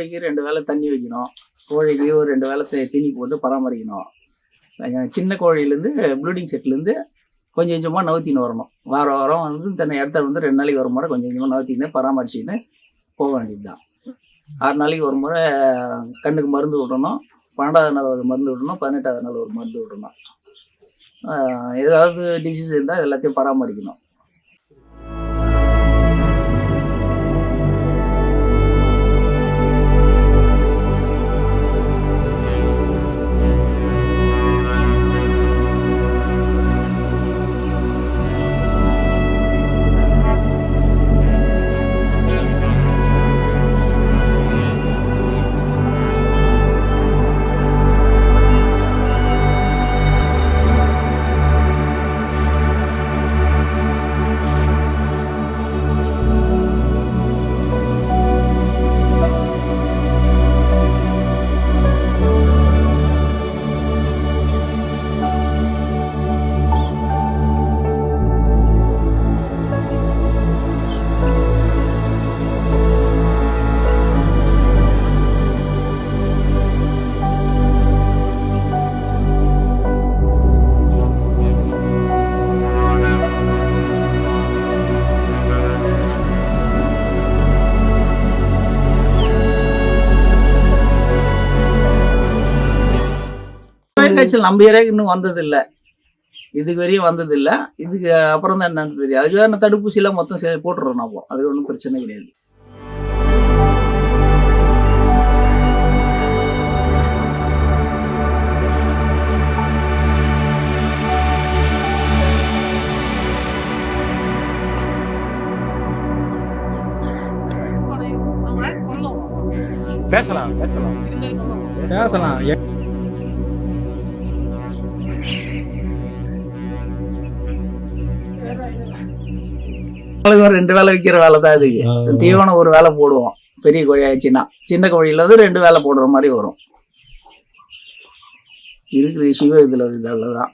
கோழிக்கு 2 வேளை தண்ணி வைக்கணும். கோழிக்கு ஒரு 2 வேளை தீனி போட்டு பராமரிக்கணும். சின்ன கோழியிலேருந்து ப்ளூடிங் செட்லேருந்து கொஞ்சம் கொஞ்சமாக நவுத்தின்னு வரணும். வாரம் வாரம் வந்து தன்னை இடத்த வந்து 2 நாளைக்கு ஒரு முறை கொஞ்சம் கொஞ்சமாக நவுத்தின்னு பராமரிச்சின்னு போக வேண்டியது தான். 6 நாளைக்கு ஒரு முறை கண்ணுக்கு மருந்து விடணும். 12வது நாள் ஒரு மருந்து விடணும். 18வது நாள் ஒரு மருந்து விடணும். ஏதாவது டிசீஸ் இருந்தால் எல்லாத்தையும் பராமரிக்கணும். காய்ச்சல் நம்ம ஏரியாவுக்கு இன்னும் வந்ததில்லை. இதுக்கு வரையும் வந்ததில்லை. இதுக்கு அப்புறம் தான் என்னன்னு தெரியும். அதுக்கான தடுப்பூசியெல்லாம் மொத்தம் போட்டுறோம் நம்ம. அது ஒன்றும் பிரச்சனை கிடையாது. பேசலாம். ஒரு 2 வேளை விற்கிற வேலை தான் அதுக்கு. தீவனம் ஒரு வேளை போடுவோம். பெரிய கோழி ஆயிடுச்சுன்னா சின்ன கோழியில வந்து 2 வேளை போடுற மாதிரி வரும். இருக்கிற இஷ்யூவே இதுல அவ்வளவுதான்.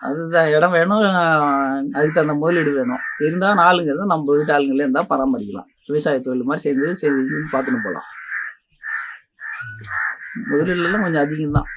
அதுதான் இடம் வேணும். அதுக்கு தகுந்த முதலீடு வேணும். இருந்தால் ஆளுங்க இருந்தால் நம்ம வீட்டு ஆளுங்களே இருந்தால் பராமரிக்கலாம். விவசாய தொழில் மாதிரி செஞ்சு பார்த்துன்னு போகலாம். முதலீடுலாம் கொஞ்சம் அதிகம்தான்.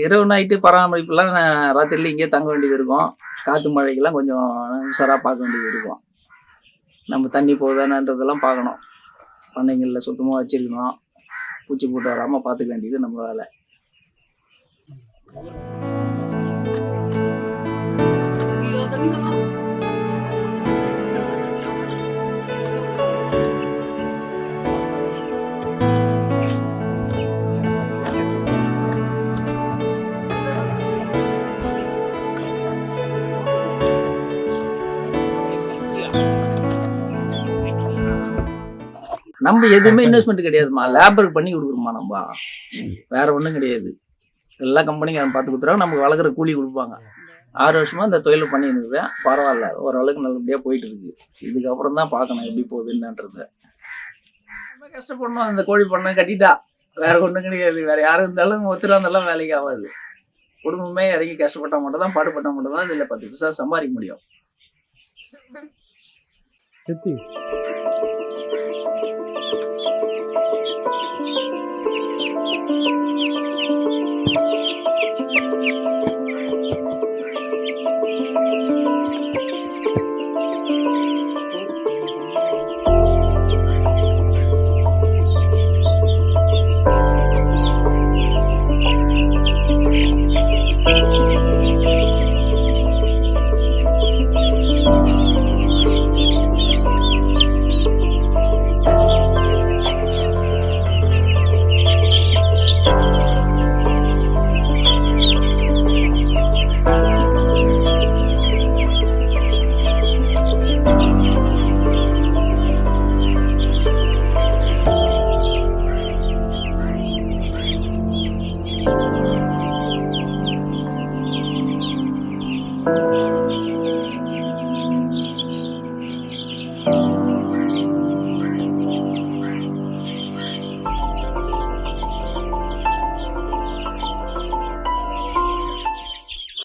இரவு நைட்டு பராமரிப்புலாம் ராத்திரில இங்கேயே தங்க வேண்டியது இருக்கும். காற்று மழைக்கெல்லாம் கொஞ்சம் உஷாராக பார்க்க வேண்டியது இருக்கும். நம்ம தண்ணி போகுதானன்றதெல்லாம் பார்க்கணும். பண்ணைங்களில் சுத்தமாக வச்சுருக்கணும். பூச்சி போட்டு வராமல் பார்த்துக்க வேண்டியது நம்ம வேலை. நம்ம எதுவுமே இன்வெஸ்ட்மெண்ட் கிடையாதுமா, லேபருக்கு பண்ணி கொடுக்குறோமா நம்ம, வேற ஒன்றும் கிடையாது. எல்லா கம்பெனியும் பார்த்து கொடுத்துருவாங்க, நமக்கு வளர்க்குற கூலி கொடுப்பாங்க. 6 வருஷமா இந்த தொழிலை பண்ணிருக்கிறேன், பரவாயில்ல, ஓரளவுக்கு நல்லபடியாக போயிட்டு இருக்கு. இதுக்கப்புறம் தான் பார்க்கணும் எப்படி போகுதுன்னுன்றத. ரொம்ப கஷ்டப்படணும். இந்த கோழி பண்ணை கட்டிட்டா வேற ஒன்றும் கிடையாது. வேற யாரும் இருந்தாலும் ஒருத்தராக இருந்தாலும் வேலைக்கு ஆகாது. குடும்பமே இறங்கி கஷ்டப்பட்டால் மட்டும் தான், பாடுபட்டால் மட்டும் தான் இதில் 10 பைசா சம்பாதிக்க முடியும்.